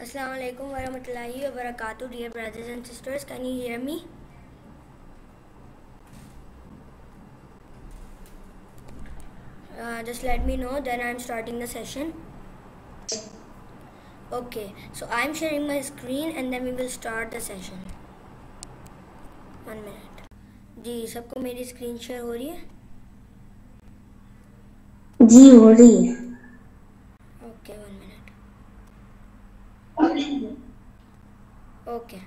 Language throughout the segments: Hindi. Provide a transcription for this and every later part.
Assalamu alaikum warahmatullahi wabarakatuh, dear brothers and sisters. Can you hear me? Just let me know, then I'm starting the session. Okay, so I'm sharing my screen and then we will start the session. 1 minute. जी सबको मेरी स्क्रीन शेयर हो रही है? जी हो रही है. Okay, 1 minute. Okay.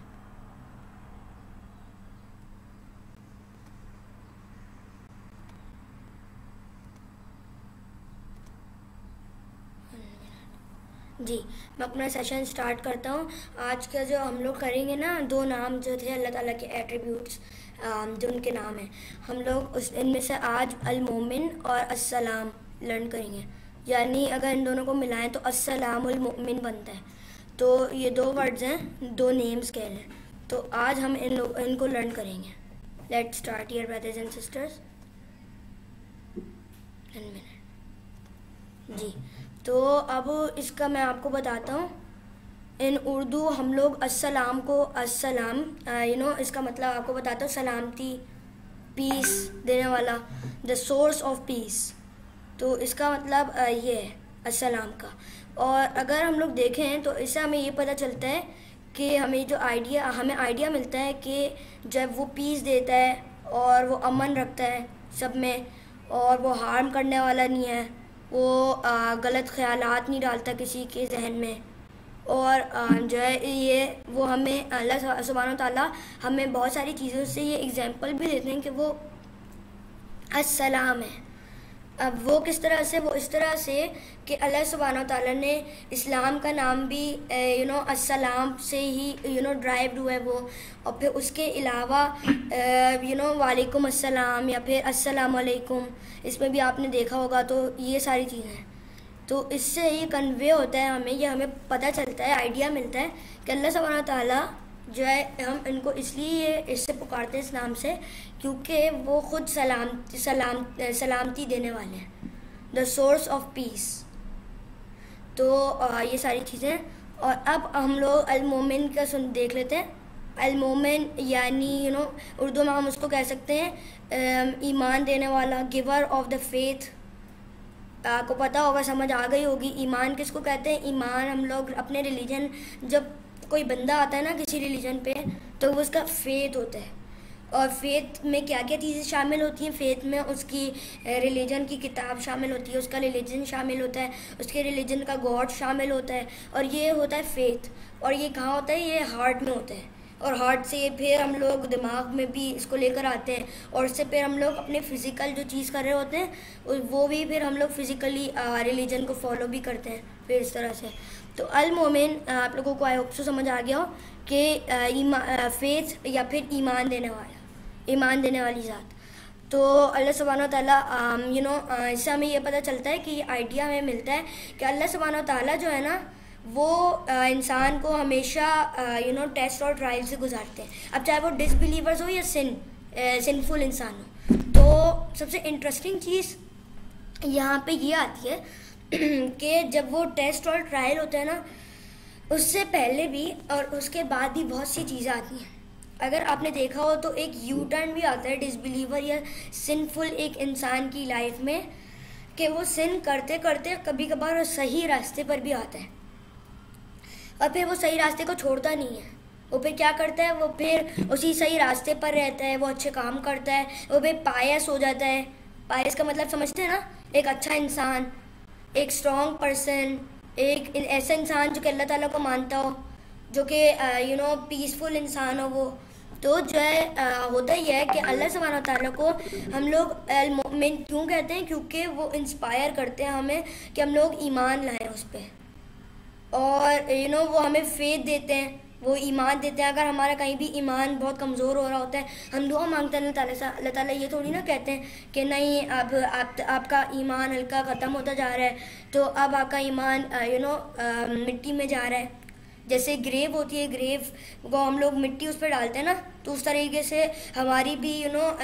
जी मैं अपना सेशन स्टार्ट करता हूँ. आज का जो हम लोग करेंगे ना, 2 नाम जो थे अल्लाह ताला के एट्रीब्यूट्स, जो उनके नाम हैं, हम लोग उस इनमें से आज अल मोमिन और अस्सलाम लर्न करेंगे. यानी अगर इन दोनों को मिलाएं तो अस्सलामुल मोमिन बनता है. तो ये 2 वर्ड्स हैं, 2 नेम्स कह लें. तो आज हम इनको लर्न करेंगे. Let's start here brothers and sisters. 1 minute. जी तो अब इसका मैं आपको बताता हूँ. इन उर्दू हम लोग अस्सलाम को अस्सलाम इसका मतलब आपको बताता हूँ. सलामती, पीस देने वाला, द सोर्स ऑफ पीस. तो इसका मतलब ये है अस्सलाम का. और अगर हम लोग देखें तो इससे हमें ये पता चलता है कि हमें आइडिया मिलता है कि जब वो पीस देता है और वो अमन रखता है सब में, और वो हार्म करने वाला नहीं है, वो गलत ख्यालात नहीं डालता किसी के जहन में, और जो है ये वो हमें अल्लाह सुब्हानहू व तआला हमें बहुत सारी चीज़ों से ये एग्जांपल भी देते हैं कि वो अस्सलाम है. अब वो किस तरह से? वो इस तरह से कि अल्लाह सुब्हानहू व तआला ने इस्लाम का नाम भी अस्सलाम से ही ड्राइव्ड हुआ है वो. और फिर उसके अलावा वालेकुम अस्सलाम या फिर अस्सलाम वालेकुम, इसमें भी आपने देखा होगा. तो ये सारी चीज़ें हैं. तो इससे ये कन्वे होता है हमें पता चलता है, आइडिया मिलता है कि अल्लाह सुब्हानहू व तआला जो है, हम इनको इसलिए इससे पुकारते हैं इस नाम से क्योंकि वो खुद सलामती देने वाले हैं, द सोर्स ऑफ पीस. तो ये सारी चीज़ें. और अब हम लोग अल मोमिन का देख लेते हैं. अल मोमिन यानी उर्दू में हम उसको कह सकते हैं ईमान देने वाला, गिवर ऑफ द फेथ. आपको पता होगा, समझ आ गई होगी ईमान किसको कहते हैं. ईमान हम लोग अपने रिलीजन, जब कोई बंदा आता है ना किसी रिलीजन पे, तो वो उसका फेथ होता है. और फेथ में क्या क्या चीज़ें शामिल होती हैं? फेथ में उसकी रिलीजन की किताब शामिल होती है, उसका रिलीजन शामिल होता है, उसके रिलीजन का गॉड शामिल होता है, और ये होता है फेथ. और ये कहाँ होता है? ये हार्ट में होता है. और हार्ट से फिर हम लोग दिमाग में भी इसको लेकर आते हैं, और इससे फिर हम लोग अपने फ़िज़िकल जो चीज़ कर रहे होते हैं वो भी फिर हम लोग फ़िज़िकली रिलीजन को फॉलो भी करते हैं फिर इस तरह से. तो अल मोमिन आप लोगों को आई होप सो समझ आ गया हो कि फेथ या फिर ईमान देने वाली ज़ात. तो अल्लाह सुब्हानहू व तआला इससे हमें ये पता चलता है कि ये आइडिया हमें मिलता है कि अल्लाह सुब्हानहू व तआला जो है ना, वो इंसान को हमेशा टेस्ट और ट्रायल से गुजारते हैं. अब चाहे वो डिसबिलीवर्स हो या सिनफुल इंसान हो. तो सबसे इंटरेस्टिंग चीज़ यहाँ पे ये आती है कि जब वो टेस्ट और ट्रायल होता है ना, उससे पहले भी और उसके बाद भी बहुत सी चीज़ें आती हैं. अगर आपने देखा हो तो एक यू टर्न भी आता है डिसबिलीवर या सिनफुल एक इंसान की लाइफ में, कि वो सिन करते करते कभी कभार सही रास्ते पर भी आता है, और फिर वो सही रास्ते को छोड़ता नहीं है. वो फिर क्या करता है? वो फिर उसी सही रास्ते पर रहता है, वो अच्छे काम करता है, वो फिर पायस हो जाता है. पायस का मतलब समझते हैं ना? एक अच्छा इंसान, एक स्ट्रॉन्ग पर्सन, एक ऐसा इंसान जो कि अल्लाह ताला को मानता हो, जो कि पीसफुल इंसान हो वो. तो जो है होता ही है कि अल्लाह सुब्हानहू व तआला को हम लोग अल मोमिन क्यों कहते हैं? क्योंकि वो इंस्पायर करते हैं हमें कि हम लोग ईमान लाएं उस पर. और वो हमें फेथ देते हैं, वो ईमान देते हैं. अगर हमारा कहीं भी ईमान बहुत कमज़ोर हो रहा होता है, हम दुआ मांगते हैं अल्लाह ताला से. अल्लाह ताला ये थोड़ी ना कहते हैं कि नहीं, अब आपका ईमान हल्का ख़त्म होता जा रहा है, तो अब आपका ईमान मिट्टी में जा रहा है. जैसे ग्रेव होती है, ग्रेव को हम लोग मिट्टी उस पर डालते हैं ना, तो उस तरीके से हमारी भी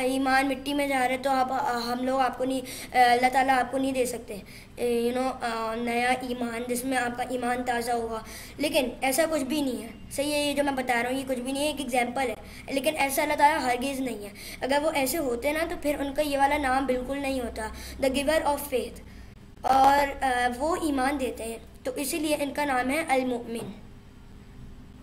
ईमान मिट्टी में जा रहे हैं, तो आप हम लोग आपको नहीं, अल्लाह ताला आपको नहीं दे सकते नया ईमान जिसमें आपका ईमान ताज़ा होगा। लेकिन ऐसा कुछ भी नहीं है, सही है, ये जो मैं बता रहा हूँ ये कुछ भी नहीं है, एक एग्जाम्पल है, लेकिन ऐसा अल्लाह ताला हरगिज़ नहीं है। अगर वो ऐसे होते ना तो फिर उनका ये वाला नाम बिल्कुल नहीं होता, द गिवर ऑफ फेथ, और वो ईमान देते हैं, तो इसीलिए इनका नाम है अल मोमिन।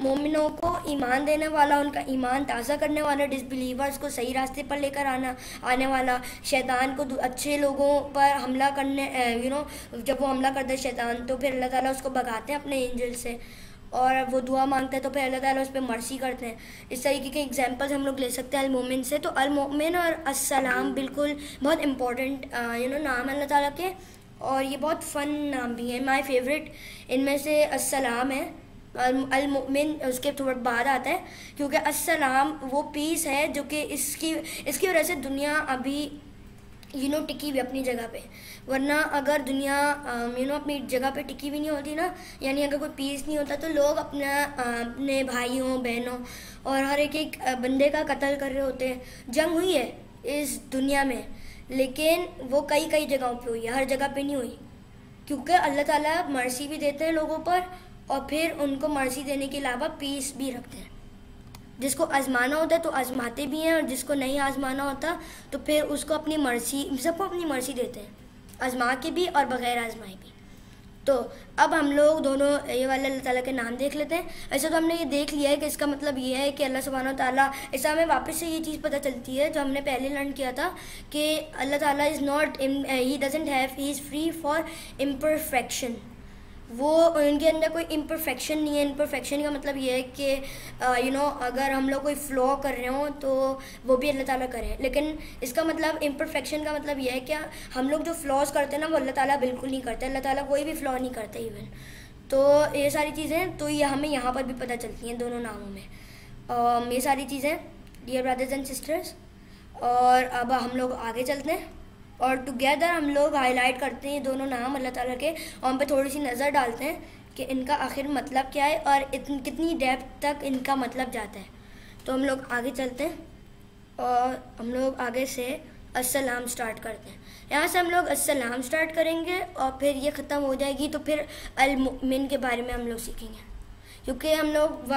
मोमिनों को ईमान देने वाला, उनका ईमान ताज़ा करने वाला, डिसबिलीवर्स को सही रास्ते पर लेकर आने वाला, शैतान को अच्छे लोगों पर हमला करने जब वो हमला करता है शैतान, तो फिर अल्लाह ताला उसको भगाते हैं अपने एंजल से, और वो दुआ मांगता है तो फिर अल्लाह ताला उस पर मर्सी करते हैं। इस तरीके के एग्जांपल्स हम लोग ले सकते हैं अल-मोमिन से। तो अल-मोमिन और अस्सलाम बिल्कुल बहुत इंपॉर्टेंट नाम है अल्लाह ताला के, और ये बहुत फ़न नाम भी है। माय फेवरेट इनमें से अस्सलाम है, अल-मोमिन उसके थोड़ा बाद आता है, क्योंकि अस्सलाम वो पीस है जो कि इसकी वजह से दुनिया अभी टिकी हुई अपनी जगह पे। वरना अगर दुनिया अपनी जगह पे टिकी भी नहीं होती ना, यानी अगर कोई पीस नहीं होता, तो लोग अपने भाइयों बहनों और हर एक बंदे का कत्ल कर रहे होते हैं। जंग हुई है इस दुनिया में, लेकिन वो कई जगहों पे हुई है, हर जगह पे नहीं हुई, क्योंकि अल्लाह ताला मर्सी भी देते हैं लोगों पर, और फिर उनको मर्सी देने के अलावा पीस भी रखते हैं। जिसको आजमाना होता है तो आजमाते भी हैं, और जिसको नहीं आजमाना होता तो फिर उसको अपनी मर्जी, सबको अपनी मर्जी देते हैं, आजमा के भी और बग़ैर आजमाए भी। तो अब हम लोग दोनों ये वाले अल्लाह ताला के नाम देख लेते हैं। ऐसे तो हमने ये देख लिया है कि इसका मतलब ये है कि अल्लाह सुब्हानहू ताला, इससे हमें वापस से ये चीज़ पता चलती है जो हमने पहले लर्न किया था कि अल्लाह ताला is not, he doesn't have, he is free for imperfection. वो उनके अंदर कोई इम्परफेक्शन नहीं है। इम्परफेक्शन का मतलब ये है कि अगर हम लोग कोई फ्लॉ कर रहे हो तो वो भी अल्लाह ताला करे, लेकिन इसका मतलब इम्परफेक्शन का मतलब ये है कि हम लोग जो फ्लॉज करते हैं ना, वो अल्लाह ताला बिल्कुल नहीं करते। अल्लाह ताला कोई भी फ्लॉ नहीं करता इवन। तो ये सारी चीज़ें तो ये हमें यहाँ पर भी पता चलती हैं दोनों नामों में, ये सारी चीज़ें डियर ब्रदर्स एंड सिस्टर्स। और अब हम लोग आगे चलते हैं और टुगेदर हम लोग हाईलाइट करते हैं दोनों नाम अल्लाह ताला के, और हम पे थोड़ी सी नज़र डालते हैं कि इनका आखिर मतलब क्या है और कितनी डेप्थ तक इनका मतलब जाता है। तो हम लोग आगे चलते हैं और हम लोग आगे से अस्सलाम स्टार्ट करते हैं। यहाँ से हम लोग अस्सलाम स्टार्ट करेंगे और फिर ये ख़त्म हो जाएगी, तो फिर अल-मुमिन के बारे में हम लोग सीखेंगे, क्योंकि हम लोग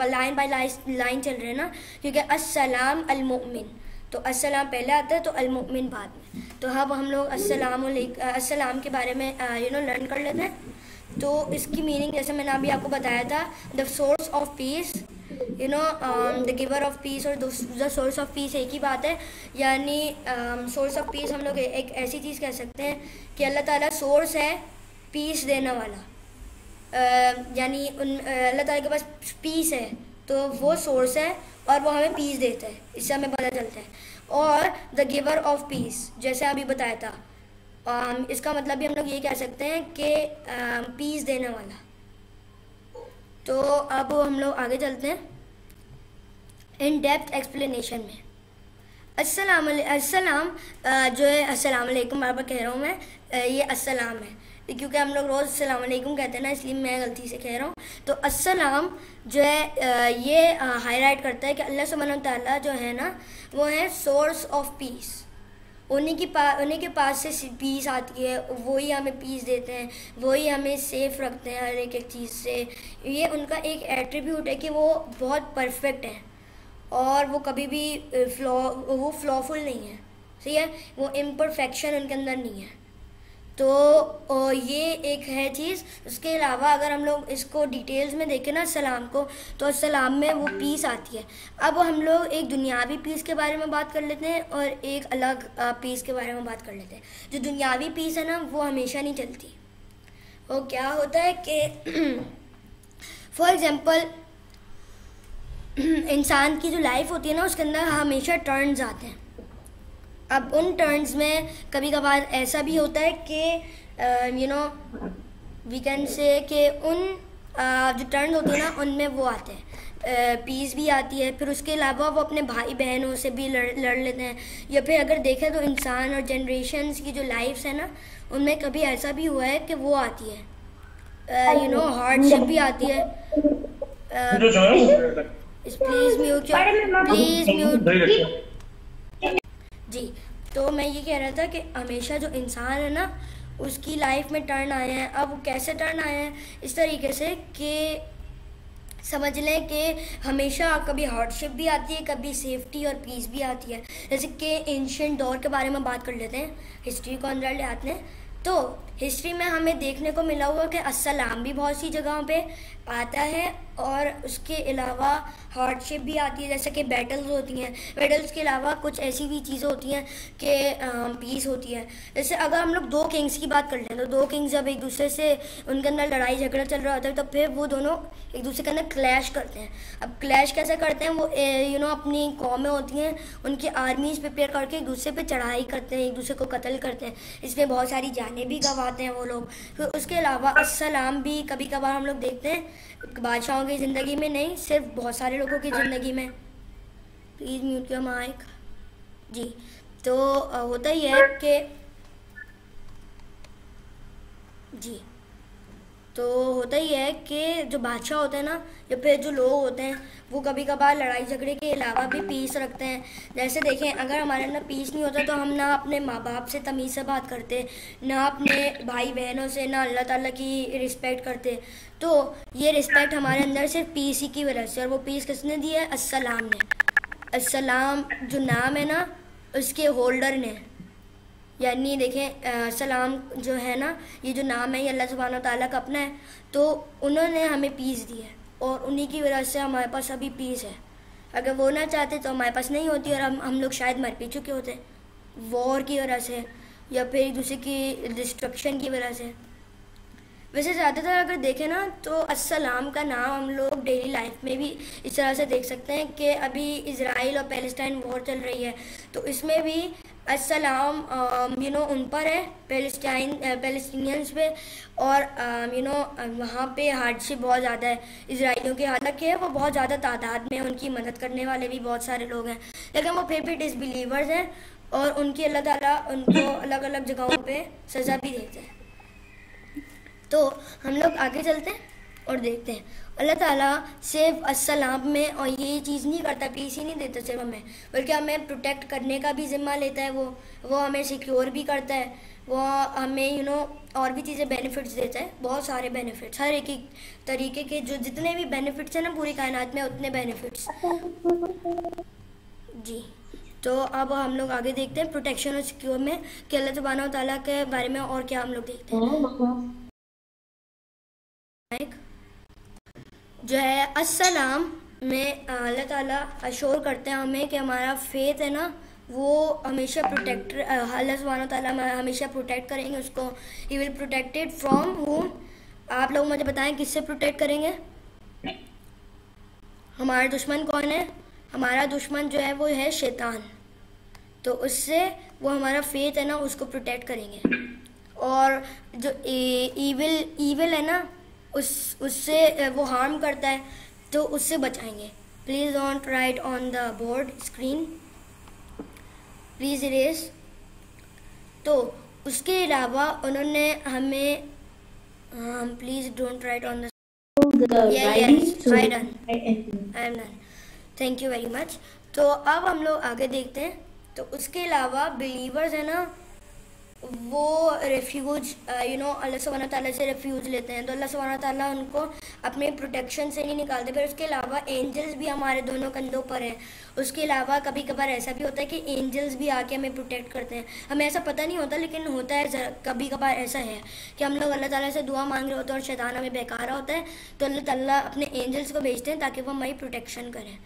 लाइन बाय लाइन चल रहे हैं ना, क्योंकि अस्सलाम अल-मुमिन, तो अस्सलाम पहले आता है तो अल-मुमिन बाद में। तो अब हम लोग अस्सलाम के बारे में लर्न कर लेते हैं। तो इसकी मीनिंग जैसे मैंने अभी आपको बताया था, the source of piece, the giver of peace और द सोर्स ऑफ पीस एक ही बात है। यानी सोर्स ऑफ पीस हम लोग एक ऐसी चीज़ कह सकते हैं कि अल्लाह ताला सोर्स है पीस देने वाला, यानी अल्लाह ताला के पास पीस है तो वो सोर्स है और वो हमें पीस देता है, इससे हमें पता चलता है। और द गिवर ऑफ पीस जैसे अभी बताया था, इसका मतलब भी हम लोग ये कह सकते हैं कि पीस देने वाला। तो अब हम लोग आगे चलते हैं इन डेप्थ एक्सप्लेनेशन में। अस्सलाम जो है अस्सलाम वालेकुम बार बार कह रहा हूँ मैं, ये अस्सलाम है क्योंकि हम लोग रोज़ अस्सलाम वालेकुम कहते हैं ना, इसलिए मैं गलती से कह रहा हूँ। तो अस्सलाम जो है ये हाईलाइट करता है कि अल्लाह सुब्हानहू ताला जो है ना, वो है सोर्स ऑफ पीस। उन्हीं के पास से पीस आती है, वही हमें पीस देते हैं, वही हमें सेफ रखते हैं हर एक चीज़ से। ये उनका एक एट्रीब्यूट है कि वो बहुत परफेक्ट है और वो कभी भी फ्लॉफुल नहीं है, सही है, वो इम्परफेक्शन उनके अंदर नहीं है। तो ये एक है चीज़। उसके अलावा अगर हम लोग इसको डिटेल्स में देखें ना सलाम को, तो सलाम में वो पीस आती है। अब हम लोग एक दुनियावी पीस के बारे में बात कर लेते हैं और एक अलग पीस के बारे में बात कर लेते हैं। जो दुनियावी पीस है ना, वो हमेशा नहीं चलती। वो क्या होता है कि फॉर एग्ज़ाम्पल इंसान की जो लाइफ होती है ना, उसके अंदर हमेशा टर्न्स आते हैं। अब उन टर्न्स में कभी कभार ऐसा भी होता है कि वी कैन से कि उन जो टर्न होते हैं ना, उनमें वो आते हैं, पीस भी आती है। फिर उसके अलावा वो अपने भाई बहनों से भी लड़ लेते हैं। या फिर अगर देखें तो इंसान और जनरेशन्स की जो लाइफ्स है ना, उनमें कभी ऐसा भी हुआ है कि वो आती है हार्डशिप भी आती है। Please mute your, please mute. जी, तो मैं ये कह रहा था कि हमेशा जो इंसान है ना उसकी लाइफ में टर्न आए हैं। अब कैसे टर्न आए हैं? इस तरीके से कि समझ लें कि हमेशा कभी हार्डशिप भी आती है, कभी सेफ्टी और पीस भी आती है। जैसे कि एंशिएंट दौर के बारे में बात कर लेते हैं, हिस्ट्री को अंदर ले आते हैं। तो हिस्ट्री में हमें देखने को मिला हुआ कि अस्सलाम भी बहुत सी जगहों पे आता है और उसके अलावा हार्डशिप भी आती है, जैसे कि बैटल्स होती हैं। बैटल्स के अलावा कुछ ऐसी भी चीज़ें होती हैं कि पीस होती है। जैसे अगर हम लोग दो किंग्स की बात कर लें तो दो किंग्स जब एक दूसरे से उनके अंदर लड़ाई झगड़ा चल रहा होता है तो फिर वो दोनों एक दूसरे के अंदर क्लैश करते हैं। अब क्लैश कैसे करते हैं? वो अपनी कौमें होती हैं, उनकी आर्मीज प्रिपेयर करके एक दूसरे पे चढ़ाई करते हैं, एक दूसरे को कत्ल करते हैं। इसमें बहुत सारी जानें भी गंवाते हैं वो लोग। फिर उसके अलावा अस्सलाम भी कभी कभार हम लोग देखते हैं बादशाहों की ज़िंदगी में, नहीं सिर्फ बहुत सारे लोगों की ज़िंदगी में। Please mute your mike. जी, तो होता ही है कि जी, तो होता ही है कि जो बादशाह होते हैं ना या फिर जो लोग होते हैं वो कभी कभार लड़ाई झगड़े के अलावा भी पीस रखते हैं। जैसे देखें, अगर हमारे अंदर पीस नहीं होता तो हम ना अपने माँ बाप से तमीज़ से बात करते, ना अपने भाई बहनों से, ना अल्लाह ताला की रिस्पेक्ट करते। तो ये रिस्पेक्ट हमारे अंदर सिर्फ पीस ही की वजह से, और वो पीस किसने दी है? अस्सलाम ने। अस्सलाम जो नाम है ना उसके होल्डर ने, यानी देखें सलाम जो है ना, ये जो नाम है ये अल्लाह सुब्हानो ताला का अपना है। तो उन्होंने हमें पीस दी है और उन्हीं की वजह से हमारे पास अभी पीस है। अगर वो ना चाहते तो हमारे पास नहीं होती और हम लोग शायद मर भी चुके होते, वॉर की वजह से या फिर एक दूसरे की डिस्ट्रक्शन की वजह से। वैसे ज़्यादातर अगर देखें ना तो अस्सलाम का नाम हम लोग डेली लाइफ में भी इस तरह से देख सकते हैं कि अभी इज़राइल और पैलेस्टाइन वॉर चल रही है तो इसमें भी अस्सलाम उन पर है, पैलेस्टीनियंस पे। और वहाँ पे हार्डशिप बहुत ज़्यादा है इजराइलियों की, हालांकि वो बहुत ज़्यादा तादाद में, उनकी मदद करने वाले भी बहुत सारे लोग हैं, लेकिन वो फिर भी डिसबिलीवर्स हैं और उनकी अल्लाह ताला उनको अलग अलग जगहों पे सज़ा भी देते हैं। तो हम लोग आगे चलते हैं और देखते हैं अल्लाह ताला सिर्फ अस्सलाम में और ये चीज़ नहीं करता, पीस ही नहीं देता सिर्फ हमें, बल्कि हमें प्रोटेक्ट करने का भी ज़िम्मा लेता है। वो हमें सिक्योर भी करता है, वो हमें और भी चीज़ें बेनिफिट्स देता है, बहुत सारे बेनिफिट्स, हर एक तरीके के जो जितने भी बेनिफिट्स हैं ना पूरी कायनात में उतने बेनिफिट्स। जी, तो अब हम लोग आगे देखते हैं प्रोटेक्शन और सिक्योर में कि अल्लाह सुब्हानहू व तआला के बारे में और क्या हम लोग देखते हैं। जो है अस्सलाम में अल्लाह ताला अशोर करते हैं हमें कि हमारा फेथ है ना वो हमेशा प्रोटेक्ट, अल्लाह सुब्हानहू व तआला हमेशा प्रोटेक्ट करेंगे उसको। ही विल प्रोटेक्टेड फ्रॉम हुम। आप लोग मुझे बताएं किससे प्रोटेक्ट करेंगे? हमारा दुश्मन कौन है? हमारा दुश्मन जो है वो है शैतान, तो उससे वो हमारा फेथ है ना उसको प्रोटेक्ट करेंगे। और जो ईविल है ना उससे वो हार्म करता है तो उससे बचाएंगे। Please don't write on the board screen, please erase. तो उसके अलावा उन्होंने हमें please don't write on the thank you very much. तो अब हम लोग आगे देखते हैं। तो उसके अलावा बिलीवर्स है ना वो रेफ्यूज अल्लाह सुब्हानहू ताला से रेफ्यूज लेते हैं, तो अल्लाह सुब्हानहू ताला उनको अपने प्रोटेक्शन से नहीं निकालते। फिर उसके अलावा एंजल्स भी हमारे दोनों कंधों पर हैं। उसके अलावा कभी कभार ऐसा भी होता है कि एंजल्स भी आके हमें प्रोटेक्ट करते हैं, हमें ऐसा पता नहीं होता लेकिन होता है कभी कभार ऐसा है कि हम लोग अल्लाह ताला से दुआ मांग रहे होते हैं और शैतान हमें बेकारा होता है तो अल्लाह ताला अपने एंजल्स को भेजते हैं ताकि वो हमारी प्रोटेक्शन करें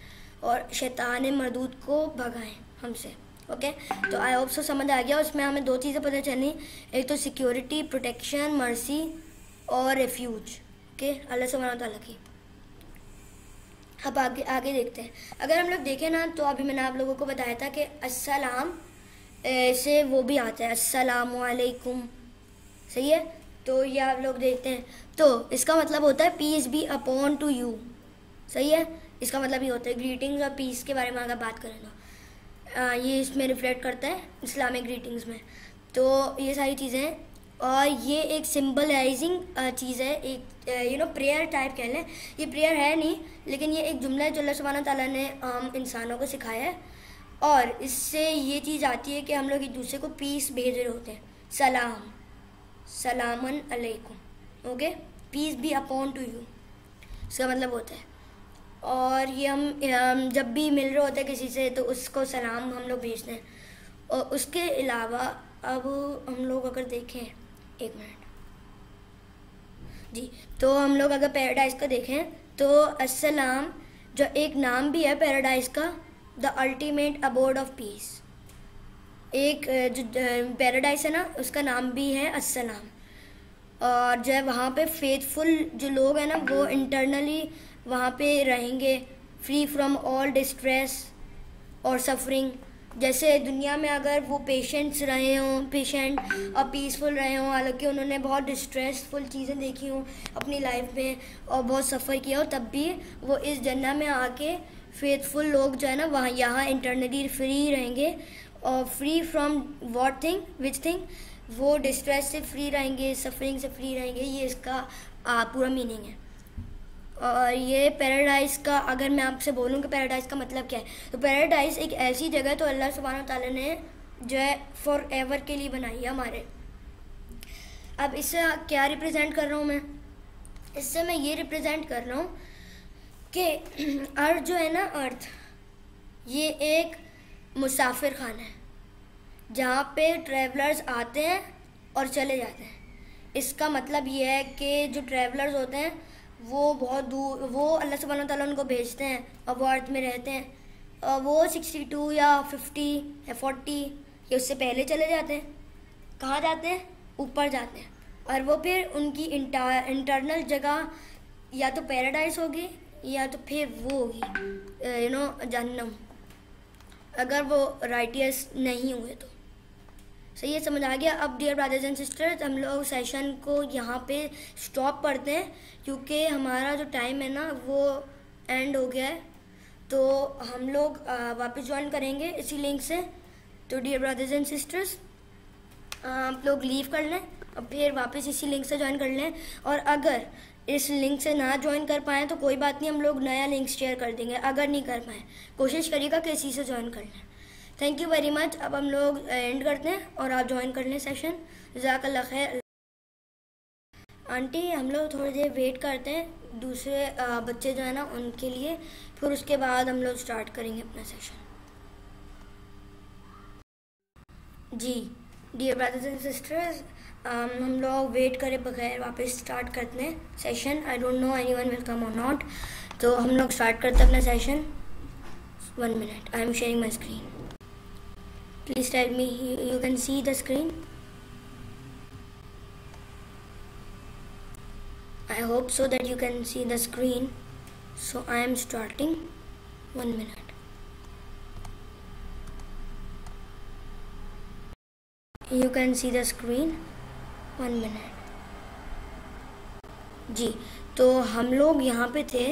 और शैतान मरदूद को भगाएं हमसे। ओके, तो आई होप सो समझ आ गया। उसमें हमें दो चीज़ें पता चली, एक तो सिक्योरिटी, प्रोटेक्शन, मर्सी और रेफ्यूज। ओके, अल्लाह सुब्हानहू ताला की। अब आगे देखते हैं। अगर हम लोग देखें ना तो अभी मैंने आप लोगों को बताया था कि अस्सलाम से वो भी आता है अस्सलामु अलैकुम, सही है। तो ये आप लोग देखते हैं तो इसका मतलब होता है peace be upon to you, सही है। इसका मतलब ये होता है ग्रीटिंग्स और पीस के बारे में अगर बात करें तो ये इसमें रिफ्लेक्ट करता है इस्लामिक ग्रीटिंग्स में। तो ये सारी चीज़ें और ये एक सिंबलाइजिंग चीज़ है, एक प्रेयर टाइप कह लें। ये प्रेयर है नहीं, लेकिन ये एक जुमला है जो अल्लाह सुब्हानहू तआला ने हम इंसानों को सिखाया है। और इससे ये चीज़ आती है कि हम लोग एक दूसरे को पीस भेज रहे होते हैं। सलाम, सलामन अलैकुम, okay, peace be upon to you, इसका मतलब होता है। और ये हम जब भी मिल रहे होते हैं किसी से तो उसको सलाम हम लोग भेजते हैं। और उसके अलावा अब हम लोग अगर देखें, एक मिनट जी, तो हम लोग अगर पैराडाइज का देखें तो अस्सलाम जो एक नाम भी है पैराडाइज का, the ultimate abode of peace. एक जो पैराडाइज है ना, उसका नाम भी है अस्सलाम। और जो है वहाँ पे फेथफुल जो लोग हैं ना, वो इंटरनली वहाँ पे रहेंगे, फ्री फ्रॉम ऑल डिस्ट्रेस और सफरिंग। जैसे दुनिया में अगर वो पेशेंट और पीसफुल रहे हों, हालांकि उन्होंने बहुत डिस्ट्रेसफुल चीज़ें देखी हों अपनी लाइफ में और बहुत सफ़र किया हो, तब भी वो इस जन्नत में आके फेथफुल लोग जो है ना वहाँ यहाँ इंटरनली फ्री रहेंगे। और free from what thing, which thing, वो डिस्ट्रेस से फ्री रहेंगे, सफरिंग से फ्री रहेंगे। ये इसका पूरा मीनिंग है। और ये पैराडाइज़ का अगर मैं आपसे बोलूँ कि पैराडाइज़ का मतलब क्या है, तो पैराडाइज़ एक ऐसी जगह तो अल्लाह सुब्हानहू तआला ने जो है फॉर एवर के लिए बनाई है हमारे। अब इससे क्या रिप्रेजेंट कर रहा हूँ मैं? इससे मैं ये रिप्रेजेंट कर रहा हूँ कि अर्थ जो है ना, अर्थ ये एक मुसाफिर खाना है जहाँ पे ट्रैवलर्स आते हैं और चले जाते हैं। इसका मतलब ये है कि जो ट्रैवलर्स होते हैं वो बहुत दूर, वो अल्लाह सुब्हानहू तआला उनको भेजते हैं और वो अर्थ में रहते हैं। और वो 62 या 50 या 40 या उससे पहले चले जाते हैं। कहाँ जाते हैं? ऊपर जाते हैं। और वो फिर उनकी इंटरनल जगह या तो पैराडाइज होगी या तो फिर वो होगी जहन्नम, अगर वो राइटियस नहीं हुए तो। सही है, समझ आ गया? अब डियर ब्रदर्स एंड सिस्टर्स, हम लोग सेशन को यहाँ पे स्टॉप करते हैं क्योंकि हमारा जो टाइम है ना वो एंड हो गया है। तो हम लोग वापस ज्वाइन करेंगे इसी लिंक से। तो डियर ब्रदर्स एंड सिस्टर्स, आप लोग लीव कर लें और फिर वापस इसी लिंक से ज्वाइन कर लें। और अगर इस लिंक से ना ज्वाइन कर पाएँ तो कोई बात नहीं, हम लोग नया लिंक शेयर कर देंगे। अगर नहीं कर पाएँ, कोशिश करिएगा कि इसी से ज्वाइन कर लें। Thank you very much. अब हम लोग एंड करते हैं और आप ज्वाइन कर लें सेशन। जज़ाकल्लाह खैर। आंटी, हम लोग थोड़ी देर वेट करते हैं दूसरे बच्चे जो है ना उनके लिए, फिर उसके बाद हम लोग स्टार्ट करेंगे अपना सेशन। जी डियर ब्रदर्स एंड सिस्टर्स, हम लोग वेट करे बगैर वापस स्टार्ट करते हैं session. I don't know anyone will come और नॉट, तो हम लोग स्टार्ट करते हैं अपना session. 1 minute, I am sharing my screen. Please tell me you can see the screen. I hope so that you can see the screen. So I am starting. 1 minute. You can see the screen. 1 minute. जी, तो हम लोग यहाँ पे थे,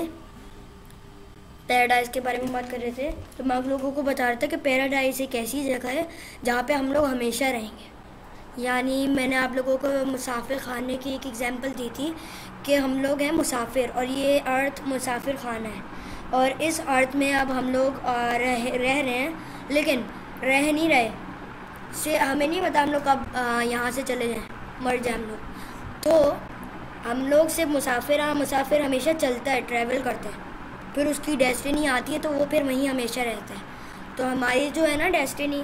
पैराडाइज़ के बारे में बात कर रहे थे। तो मैं आप लोगों को बता रहा था कि पैराडाइज़ एक ऐसी जगह है जहाँ पे हम लोग हमेशा रहेंगे। यानी मैंने आप लोगों को मुसाफिर खाने की एक एग्जांपल दी थी कि हम लोग हैं मुसाफिर और ये अर्थ मुसाफिर खाना है। और इस अर्थ में अब हम लोग रह रहे हैं, लेकिन रह नहीं रहे से हमें नहीं पता हम लोग कब यहाँ से चले जाएँ, मर जाए हम लोग। तो हम लोग सिर्फ मुसाफिर हमेशा चलता है, ट्रैवल करते हैं, फिर उसकी डेस्टिनी आती है तो वो फिर वहीं हमेशा रहता है। तो हमारी जो है ना डेस्टिनी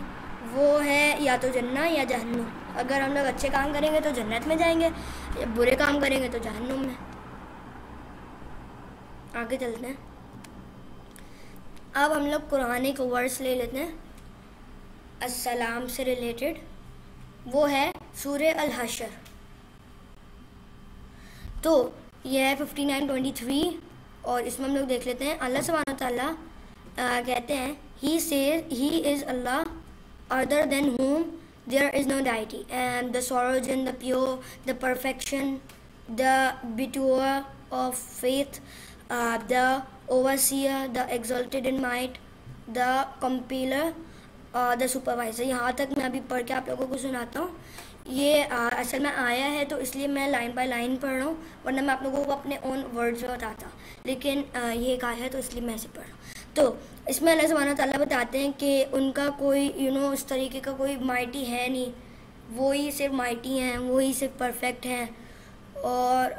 वो है या तो जन्नत या जहन्नुम। अगर हम लोग अच्छे काम करेंगे तो जन्नत में जाएंगे, या बुरे काम करेंगे तो जहन्नुम में। आगे चलते हैं। अब हम लोग कुरान एक वर्स ले लेते हैं अस्सलाम से रिलेटेड, वो है सूरह अल हशर। तो यह है 59:23 और इसमें हम लोग देख लेते हैं। अल्लाह सुब्हानहू तआला कहते हैं, he says he is Allah other than whom there is no deity, and the origin, the pure, the perfection, the bestower of faith, the overseer, the exalted in might, the compiler, the supervisor। यहाँ तक मैं अभी पढ़ के आप लोगों को सुनाता हूँ। ये असल में आया है तो इसलिए मैं लाइन बाय लाइन पढ़ रहा हूँ, वरना मैं आप लोगों को अपने ओन वर्ड्स में बताता, लेकिन ये एक आया है तो इसलिए मैं ऐसे पढ़ रहा हूँ। तो इसमें अल्लाह सुब्हानहू तआला बताते हैं कि उनका कोई उस तरीके का कोई माइटी है नहीं, वो ही सिर्फ माइटी हैं, वो ही सिर्फ परफेक्ट हैं, और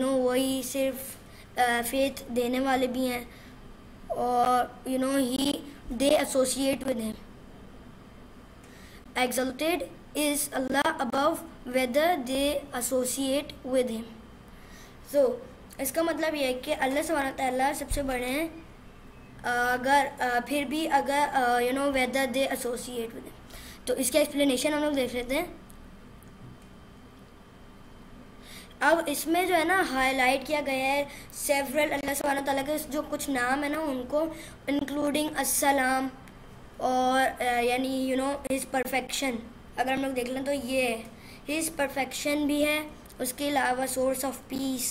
वही सिर्फ फेथ देने वाले भी हैं, और ही they associate with him. Exalted is Allah above whether they associate with him. So इसका मतलब ये है कि अल्लाह सुब्हानहू तआला सबसे बड़े हैं, अगर फिर भी अगर whether they associate with him। तो इसका एक्सप्लेनेशन हम लोग देख लेते हैं। अब इसमें जो है ना हाईलाइट किया गया है सेवरल अल्लाह सुब्हानहू तआला के जो कुछ नाम है ना उनको, इंक्लूडिंग अस्सलाम, और यानी हिज परफेक्शन। अगर हम लोग देख लें तो ये हिज परफेक्शन भी है, उसके अलावा सोर्स ऑफ पीस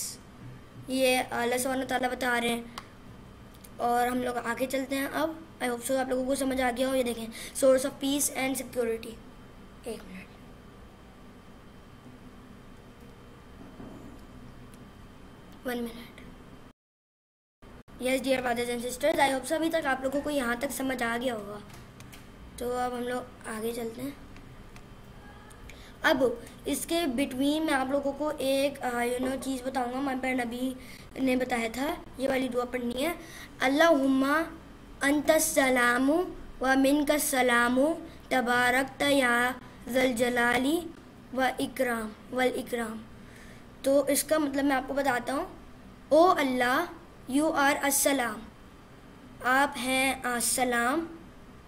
ये अल्लाह सुब्हानहू तआला बता रहे हैं। और हम लोग आगे चलते हैं। अब आई होप सो आप लोगों को समझ आ गया हो। ये देखें, source of peace and security. एक minute, one minute. Yes dear fathers and sisters, I hope so अभी तक आप लोगों को यहाँ तक समझ आ गया होगा। तो अब हम लोग आगे चलते हैं। अब इसके बिटवीन मैं आप लोगों को एक चीज़ बताऊंगा। मैं पर नबी ने बताया था ये वाली दुआ पढ़नी है, अल्लाहुम्मा अंतस्सलामु व मिनकस्सलामु तबारकत या ज़ल जलाली वल इकराम। तो इसका मतलब मैं आपको बताता हूँ। ओ अल्लाह, यू आर अस्सलाम, आप हैं अस्सलाम,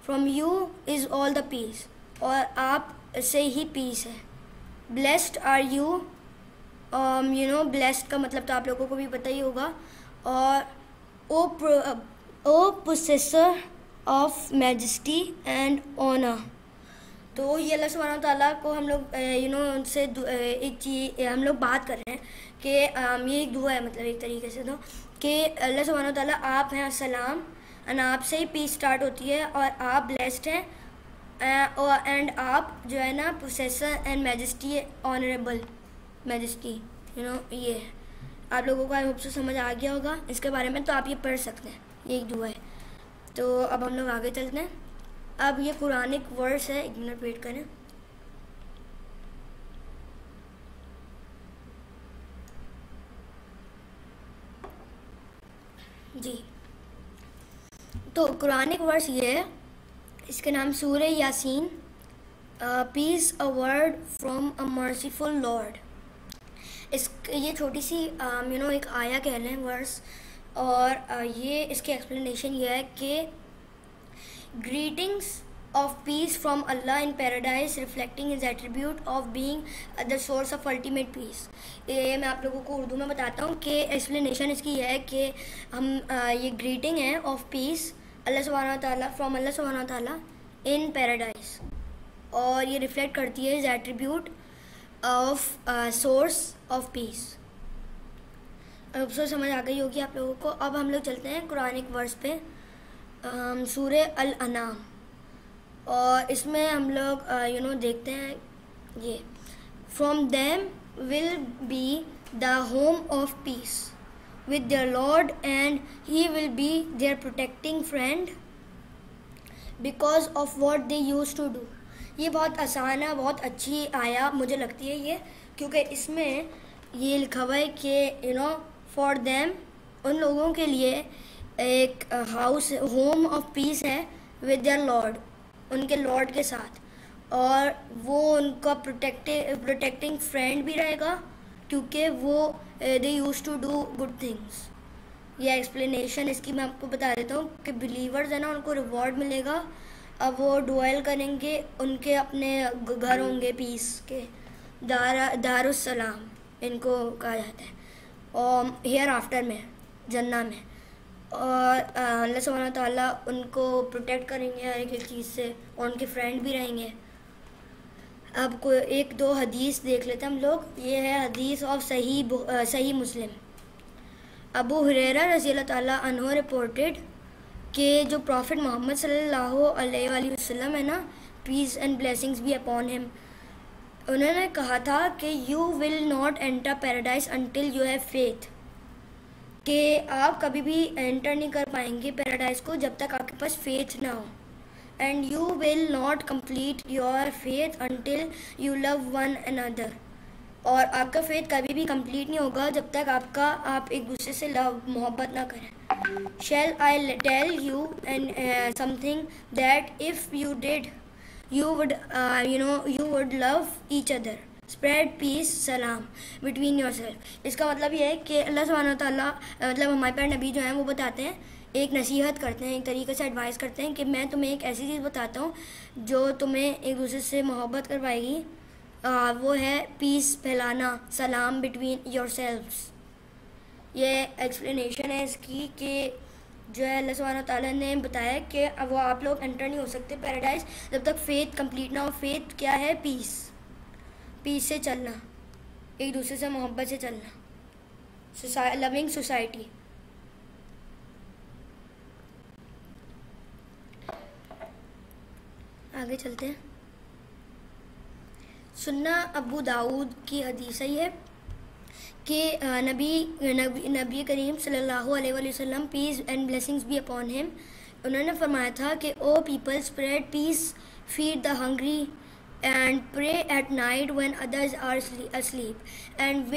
from you is all the peace, और आप से ही पीस है। ब्लेस्ड आर यू, ब्लेस्ड का मतलब तो आप लोगों को भी पता ही होगा। और ओ पोसेसर ऑफ मैजेस्टी एंड ऑनर। तो ये अल्लाह सुब्हानहू तआला को हम लोग उनसे एक चीज़ हम लोग बात कर रहे हैं कि ये एक दुआ है, मतलब एक तरीके से तो कि अल्लाह सुब्हानहू तआला आप हैं अस्सलाम, एंड आप से ही पीस स्टार्ट होती है, और आप ब्लेस्ड हैं, एंड आप जो है ना पोसेसर एंड मैजेस्टी, ऑनरेबल मैजेस्टी, ये है। आप लोगों को आई होप से समझ आ गया होगा इसके बारे में, तो आप ये पढ़ सकते हैं, ये एक दुआ है। तो अब हम लोग आगे चलते हैं। अब ये कुरानिक वर्स है, एक मिनट वेट करें। जी, तो कुरानिक वर्स ये है, इसका नाम Surah Yasin, peace a word from a merciful lord. ये छोटी सी एक आया कह लें वर्स, और ये इसकी एक्सप्लेनेशन ये है कि greetings of peace from Allah in paradise reflecting his attribute of being the source of ultimate peace. ये मैं आप लोगों को उर्दू में बताता हूँ कि एक्सप्लेनेशन इसकी यह है कि हम ये ग्रीटिंग है ऑफ पीस अल्लाह सुब्हानहू तआला, फ्रॉम अल्लाह सुब्हानहू तआला इन पैराडाइज, और ये रिफ्लेक्ट करती है his attribute of source of piece. अब सो समझ आ गई होगी आप लोगों को। अब हम लोग चलते हैं कुरानिक वर्स पे, सूरह अल अनाम, और इसमें हम लोग देखते हैं ये, from them will be the home of peace with their lord and he will be their protecting friend because of what they use to do. ये बहुत आसान है, बहुत अच्छी आया मुझे लगती है ये, क्योंकि इसमें ये लिखा हुआ है कि फॉर देम, उन लोगों के लिए एक हाउस होम ऑफ पीस है विद देयर लॉर्ड, उनके लॉर्ड के साथ, और वो उनका प्रोटेक्टिंग फ्रेंड भी रहेगा क्योंकि वो they use to do good things. ये एक्सप्लेनेशन इसकी मैं आपको बता देता हूँ कि बिलीवर्स है ना, उनको रिवॉर्ड मिलेगा। अब वो डुएल करेंगे, उनके अपने घर होंगे पीस के, दारुस्सलाम इनको कहा जाता है, और हेयर आफ्टर में, जन्ना में, और अल्लाह सुब्हानहू तआला उनको प्रोटेक्ट करेंगे हर एक चीज़ से, और उनके फ्रेंड भी रहेंगे। अब कोई एक दो हदीस देख लेते हैं हम लोग। ये है हदीस ऑफ सही मुस्लिम। अबू हुरैरा रज़ी अल्लाह ताला अन्हु रिपोर्टेड कि जो प्रॉफिट मोहम्मद सल्लल्लाहु अलैहि वसल्लम है ना, peace and blessings be upon him, उन्होंने कहा था कि you will not enter paradise until you have faith, कि आप कभी भी एंटर नहीं कर पाएंगे पैराडाइज को जब तक आपके पास फेथ ना हो। And you will not complete your faith until you love one another, और आपका फेथ कभी भी कंप्लीट नहीं होगा जब तक आप एक दूसरे से लव मोहब्बत ना करें। Shall I tell you and something that if you did you would love each other, spread peace salam between yourself। इसका मतलब ये है कि अल्लाह सुब्हानहू व तआला मतलब हमारे प्यारे नबी जो हैं वो बताते हैं, एक नसीहत करते हैं, एक तरीके से एडवाइस करते हैं कि मैं तुम्हें एक ऐसी चीज़ बताता हूँ जो तुम्हें एक दूसरे से मोहब्बत करवाएगी, वो है पीस फैलाना, सलाम बिटवीन योरसेल्व्स। ये एक्सप्लेनेशन है इसकी कि जो है अल्लाह सुब्हानहू व तआला ने बताया कि वो आप लोग एंटर नहीं हो सकते पैराडाइज जब तक फेथ कंप्लीट ना हो। फेथ क्या है? पीस से चलना, एक दूसरे से मोहब्बत से चलना, लविंग सोसाइटी। आगे चलते हैं। सुन्ना अबू दाऊद की हदीस है कि नबी करीम सल्लल्लाहु अलैहि वसल्लम peace and blessings be upon him, उन्होंने फरमाया था कि O people spread peace, feed the hungry and pray at night when others are asleep and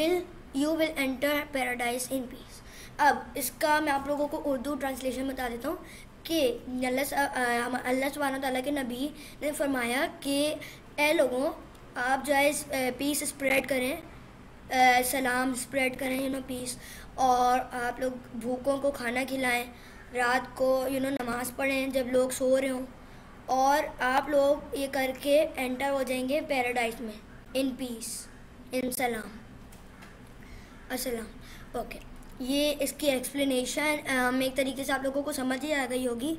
you will enter paradise in peace. अब इसका मैं आप लोगों को उर्दू ट्रांसलेशन बता देता हूँ कि अल्लाह सुब्हानहू व तआला के नबी ने फरमाया कि ए लोगों, आप जो है पीस स्प्रेड करें, सलाम स्प्रेड करें, पीस, और आप लोग भूखों को खाना खिलाएं, रात को नमाज़ पढ़ें जब लोग सो रहे हों, और आप लोग ये करके एंटर हो जाएंगे पैराडाइज में इन पीस, इन सलाम, अस्सलाम। ओके, ये इसकी एक्सप्लेनेशन एक तरीके से आप लोगों को समझ ही आ गई होगी,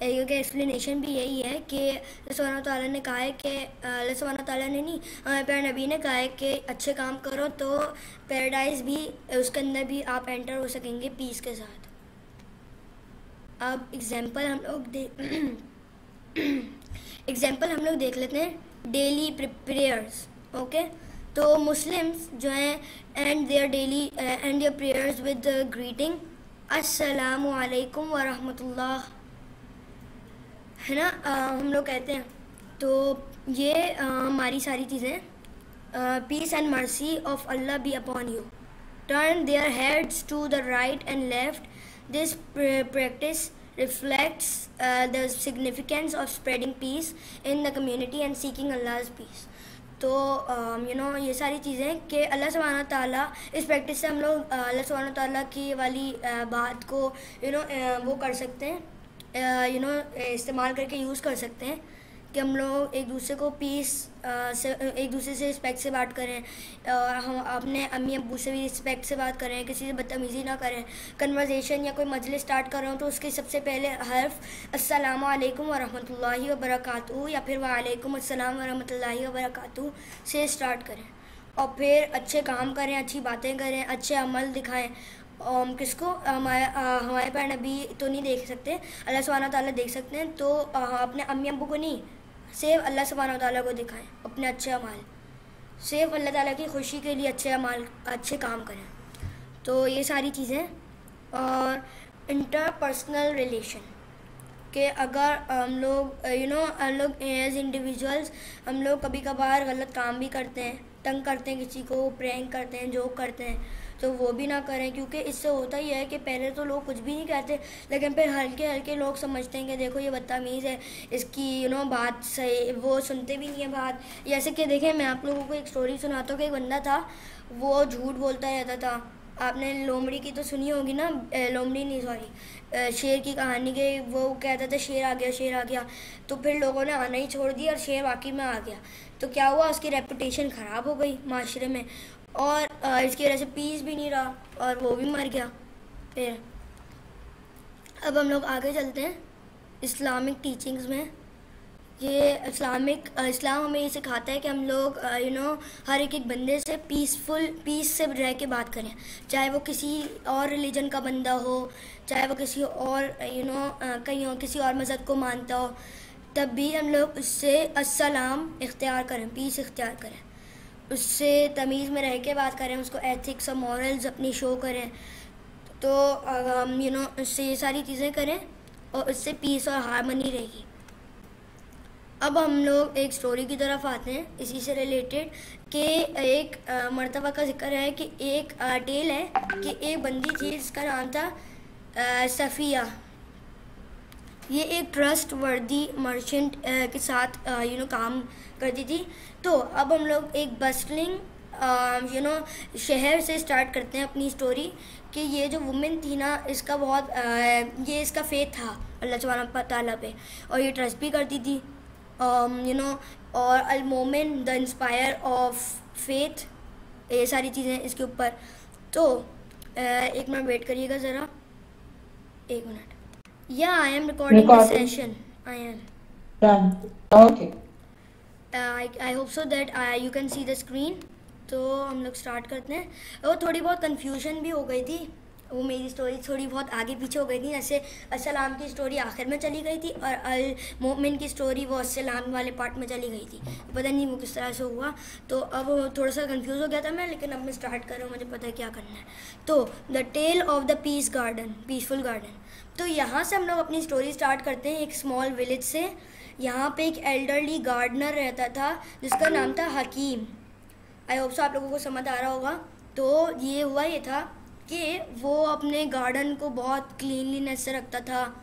क्योंकि एक्सप्लेनेशन भी यही है कि अल्लाह सुब्हानहू व तआला ने कहा है कि अल्लाह सुब्हानहू व तआला ने नहीं, प्यारे नबी ने कहा है कि अच्छे काम करो तो पैराडाइज भी, उसके अंदर भी आप एंटर हो सकेंगे पीस के साथ। अब एग्जांपल हम लोग देख लेते हैं डेली प्रेयर्स। ओके, तो मुस्लिम्स जो हैं and their prayers with greeting अस्सलामु अलैकुम व रहमतुल्लाह, है ना, हम लोग कहते हैं। तो ये हमारी सारी चीज़ें, peace and mercy of Allah be upon you, turn their heads to the right and left, this practice reflects the significance of spreading peace in the community and seeking Allah's peace। तो ये सारी चीज़ें कि अल्लाह सुब्हानहू व तआला, इस प्रैक्टिस से हम लोग अल्लाह सुब्हानहू व तआला की वाली बात को वो कर सकते हैं, इस्तेमाल करके यूज़ कर सकते हैं कि हम लोग एक दूसरे को पीस से, एक दूसरे से रिस्पेक्ट से बात करें, और हम अपने अम्मी अब्बू से भी रिस्पेक्ट से बात करें, किसी से बदतमीज़ी ना करें। कन्वर्सेशन या कोई मजलिस स्टार्ट कर रहे हो तो उसके सबसे पहले हर्फ अस्सलामु अलैकुम व रहमतुल्लाहि व बरकातुहू या फिर वालेकुम अस्सलाम व रहमतुल्लाहि व बरकातुहू से स्टार्ट करें, और फिर अच्छे काम करें, अच्छी बातें करें, अच्छे अमल दिखाएँ। किसको? हमारे प्यारे नबी तो नहीं देख सकते, अल्लाह सुब्हानहू व तआला देख सकते हैं, तो अपने अम्मी अब्बू को नहीं, सिर्फ अल्लाह सुब्हानहू व तआला को दिखाएं अपने अच्छे अमाल, सिर्फ अल्लाह ताला की खुशी के लिए अच्छे अमाल, अच्छे काम करें। तो ये सारी चीज़ें, और इंटरपर्सनल रिलेशन कि अगर हम लोग हम लोग एज इंडिविजुअल्स हम लोग कभी कभार गलत काम भी करते हैं, तंग करते हैं किसी को, प्रैंक करते हैं, जोक करते हैं, तो वो भी ना करें, क्योंकि इससे होता ही है कि पहले तो लोग कुछ भी नहीं कहते, लेकिन फिर हल्के हल्के लोग समझते हैं कि देखो ये बदतमीज़ है, इसकी बात सही, वो सुनते भी नहीं है बात। जैसे कि देखें, मैं आप लोगों को एक स्टोरी सुनाता हूँ कि एक बंदा था, वो झूठ बोलता रहता था। आपने लोमड़ी की तो सुनी होगी ना, लोमड़ी नहीं सॉरी, शेर की कहानी के, वो कहता था शेर आ गया, शेर आ गया, तो फिर लोगों ने आना ही छोड़ दिया और शेर वाकई में आ गया। तो क्या हुआ, उसकी रेपुटेशन ख़राब हो गई माशरे में, और इसकी वजह से पीस भी नहीं रहा और वो भी मर गया। फिर अब हम लोग आगे चलते हैं इस्लामिक टीचिंग्स में। ये इस्लाम हमें ये सिखाता है कि हम लोग हर एक बंदे से पीस से रह के बात करें, चाहे वो किसी और रिलीजन का बंदा हो, चाहे वो किसी और कहीं और किसी और मज़हब को मानता हो, तब भी हम लोग उससे अस्सलाम इख्तियार करें, पीस इख्तियार करें। उससे तमीज़ में रह के बात करें, उसको एथिक्स और मॉरल्स अपनी शो करें, तो उससे ये सारी चीज़ें करें और उससे पीस और हारमनी रहेगी। अब हम लोग एक स्टोरी की तरफ आते हैं इसी से रिलेटेड कि एक मर्तबा का जिक्र है कि एक टेल है कि एक बंदी थी जिसका नाम था सफ़िया। ये एक ट्रस्ट वर्दी मर्चेंट के साथ काम करती थी। तो अब हम लोग एक बस्टलिंग शहर से स्टार्ट करते हैं अपनी स्टोरी कि ये जो वुमेन थी ना, इसका बहुत ये इसका फेथ था अल्लाह सुब्हानहू तआला पे, और ये ट्रस्ट भी करती थी और अल मोमिन द इंस्पायर ऑफ फेथ, ये सारी चीज़ें इसके ऊपर। तो एक मिनट वेट करिएगा ज़रा, एक मिनट। या I am recording the session, I am Done. Okay. I hope so that you can see the screen. तो हम लोग स्टार्ट करते हैं। वो थोड़ी बहुत कन्फ्यूजन भी हो गई थी, वो मेरी स्टोरी थोड़ी बहुत आगे पीछे हो गई थी। जैसे अस्सलाम की स्टोरी आखिर में चली गई थी और अल मोमिन की स्टोरी वो अस्सलाम वाले पार्ट में चली गई थी। पता नहीं वो किस तरह से हुआ, तो अब थोड़ा सा कंफ्यूज हो गया था मैं, लेकिन अब मैं स्टार्ट कर रहा हूँ, मुझे पता है क्या करना है। तो the tale of the peaceful garden. तो यहाँ से हम लोग अपनी स्टोरी स्टार्ट करते हैं एक स्मॉल विलेज से। यहाँ पे एक एल्डरली गार्डनर रहता था जिसका नाम था हकीम। आई होप सो आप लोगों को समझ आ रहा होगा। तो ये हुआ ये था कि वो अपने गार्डन को बहुत क्लीनलीनेस से रखता था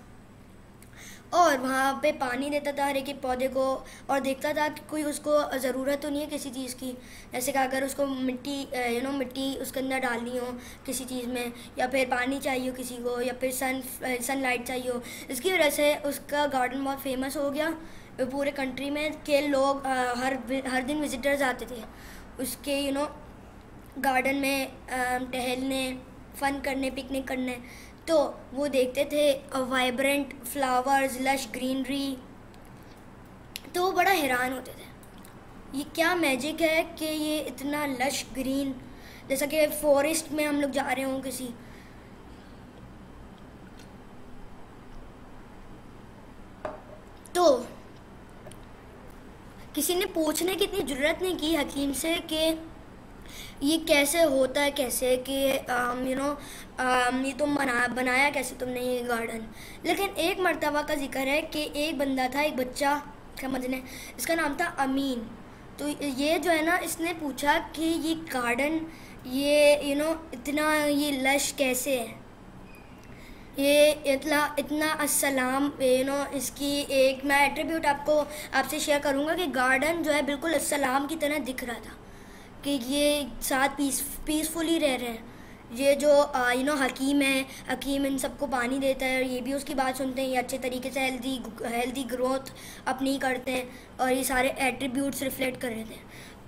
और वहाँ पे पानी देता था हर एक पौधे को, और देखता था कि कोई उसको ज़रूरत तो नहीं है किसी चीज़ की। जैसे कि अगर उसको मिट्टी उसके अंदर डालनी हो किसी चीज़ में, या फिर पानी चाहिए हो किसी को, या फिर सनलाइट चाहिए हो। इसकी वजह से उसका गार्डन बहुत फेमस हो गया पूरे कंट्री में कि लोग हर दिन विजिटर्स आते थे उसके गार्डन में टहलने, फ़न करने, पिकनिक करने। तो वो देखते थे वाइब्रेंट फ्लावर्स, लश ग्रीनरी, तो वो बड़ा हैरान होते थे ये क्या मैजिक है कि ये इतना लश ग्रीन, जैसा कि फॉरेस्ट में हम लोग जा रहे हों किसी। तो किसी ने पूछने की इतनी ज़रूरत नहीं की हकीम से कि ये कैसे होता है, कैसे कि ये तुम बनाया कैसे तुमने ये गार्डन। लेकिन एक मर्तबा का जिक्र है कि एक बंदा था, एक बच्चा समझने, इसका नाम था अमीन। तो ये जो है ना, इसने पूछा कि ये गार्डन ये इतना ये लश कैसे है, ये इतना अस्सलाम इसकी एक मैं एट्रीब्यूट आपसे शेयर करूँगा कि गार्डन जो है बिल्कुल अस्सलाम की तरह दिख रहा था कि ये साथ पीसफुली रह रहे हैं। ये जो हकीम है, हकीम इन सबको पानी देता है और ये भी उसकी बात सुनते हैं, ये अच्छे तरीके से हेल्दी ग्रोथ अपनी करते हैं, और ये सारे एट्रीब्यूट्स रिफ्लेक्ट कर रहे थे।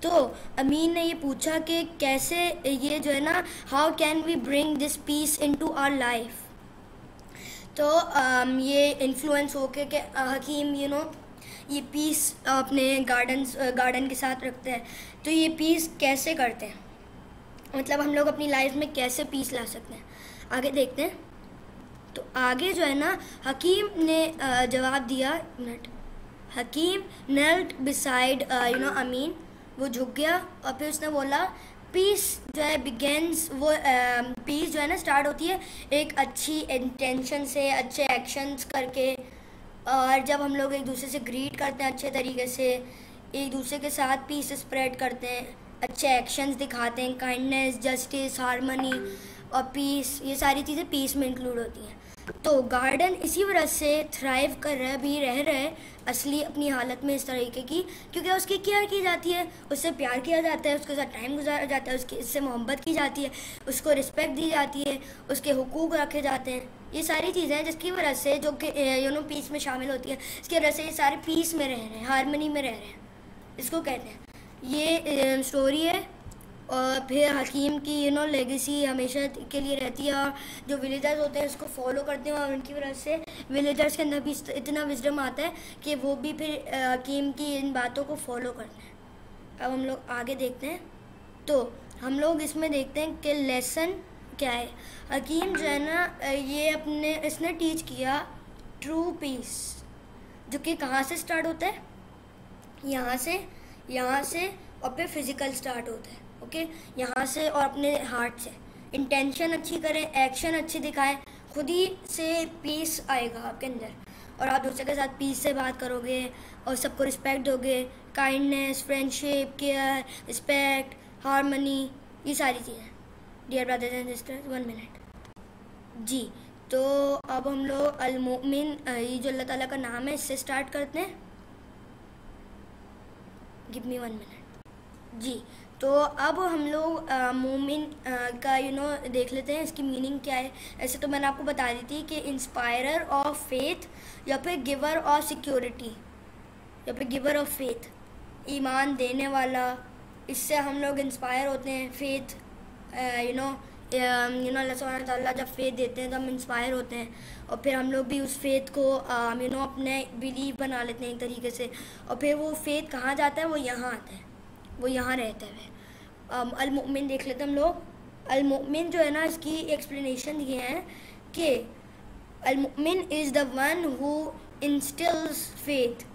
तो अमीन ने ये पूछा कि कैसे ये जो है ना, how can we bring this peace into our life. तो ये इन्फ्लुएंस हो के हकीम ये पीस अपने गार्डन के साथ रखते हैं। तो ये पीस कैसे करते हैं, मतलब हम लोग अपनी लाइफ में कैसे पीस ला सकते हैं, आगे देखते हैं। तो आगे जो है ना, हकीम ने जवाब दिया, हकीम नेल्ट बिसाइड अमीन, वो झुक गया और फिर उसने बोला पीस जो है बिगेंस, वो पीस जो है ना स्टार्ट होती है एक अच्छी इंटेंशन से, अच्छे एक्शंस करके। और जब हम लोग एक दूसरे से ग्रीट करते हैं अच्छे तरीके से, एक दूसरे के साथ पीस स्प्रेड करते हैं, अच्छे एक्शंस दिखाते हैं, काइंडनेस, जस्टिस, हार्मनी और पीस, ये सारी चीज़ें पीस में इंक्लूड होती हैं। तो गार्डन इसी वजह से थ्राइव कर रह रहे असली अपनी हालत में इस तरीके की, क्योंकि उसकी केयर की जाती है, उससे प्यार किया जाता है, उसके साथ टाइम गुजारा जाता है, उससे मोहब्बत की जाती है, उसको रिस्पेक्ट दी जाती है, उसके हुकूक रखे जाते हैं। ये सारी चीज़ें हैं जिसकी वजह से जो कि पीस में शामिल होती है, इसकी वजह से ये सारे पीस में रह रहे हैं, हारमनी में रह रहे हैं, इसको कहते हैं। ये स्टोरी है। और फिर हकीम की लेगेसी हमेशा के लिए रहती है, और जो विलेजर्स होते हैं इसको फॉलो करते हैं, और उनकी वजह से विलेजर्स के अंदर भी इतना विजडम आता है कि वो भी फिर हकीम की इन बातों को फॉलो करते हैं। अब हम लोग आगे देखते हैं। तो हम लोग इसमें देखते हैं कि लेसन क्या है। हकीम जो है ना, ये इसने टीच किया ट्रू पीस, जो कि कहाँ से स्टार्ट होता है, यहाँ से और फिर फिज़िकल स्टार्ट होता है। ओके, यहाँ से और अपने हार्ट से इंटेंशन अच्छी करें, एक्शन अच्छी दिखाएं, खुद ही से पीस आएगा आपके अंदर, और आप दूसरे के साथ पीस से बात करोगे और सबको रिस्पेक्ट दोगे। Kindness, friendship, care, respect, harmony, ये सारी चीज़ें। Dear brothers and sisters, 1 minute जी। तो अब हम लोग अल मोमिन, ये जो अल्लाह ताला का नाम है, इससे स्टार्ट करते हैं। गिव मी 1 मिनट जी। तो अब हम लोग मोमिन का देख लेते हैं, इसकी मीनिंग क्या है। ऐसे तो मैंने आपको बता दी थी कि इंस्पायरर ऑफ फेथ या फिर गिवर ऑफ सिक्योरिटी या फिर गिवर ऑफ फेथ, ईमान देने वाला। इससे हम लोग इंस्पायर होते हैं। फेथ अल्लाह सुब्हानहू तआला जब फेथ देते हैं तो हम इंस्पायर होते हैं, और फिर हम लोग भी उस फेथ को अपने बिलीव बना लेते हैं एक तरीके से। और फिर वो फेथ कहाँ जाता है? वो यहाँ आता है, वो यहाँ रहता है। अल मोमिन देख लेते हैं हम लोग। अल मोमिन जो है ना, इसकी एक्सप्लेनेशन दिए हैं कि अल मोमिन is the one who instills faith.